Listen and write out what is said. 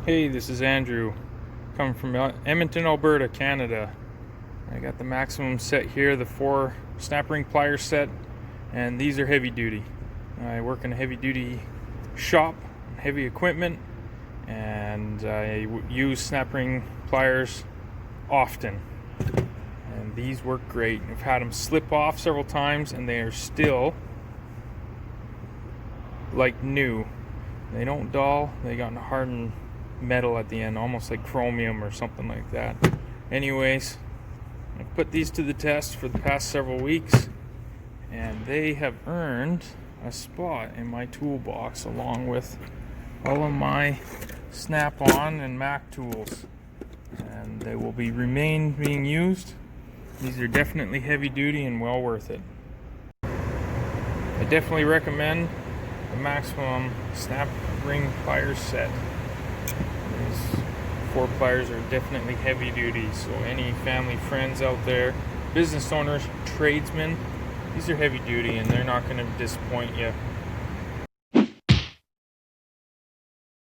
Hey, this is Andrew, coming from Edmonton, Alberta, Canada. I got the maximum set here, the 4 Snap Ring Plier Set, and these are heavy duty. I work in a heavy duty shop, heavy equipment, and I use Snap Ring Pliers often. And these work great. I've had them slip off several times, and they are still like new. They don't dull, they got hardened metal at the end, almost like chromium or something like that. Anyways, I've put these to the test for the past several weeks, and they have earned a spot in my toolbox along with all of my snap-on and Mac tools, and they will remain being used. These are definitely heavy duty and well worth it. I definitely recommend the maximum Snap Ring Plier Set. These 4 pliers are definitely heavy duty, so any family friends out there, business owners, tradesmen, these are heavy duty and they're not going to disappoint you.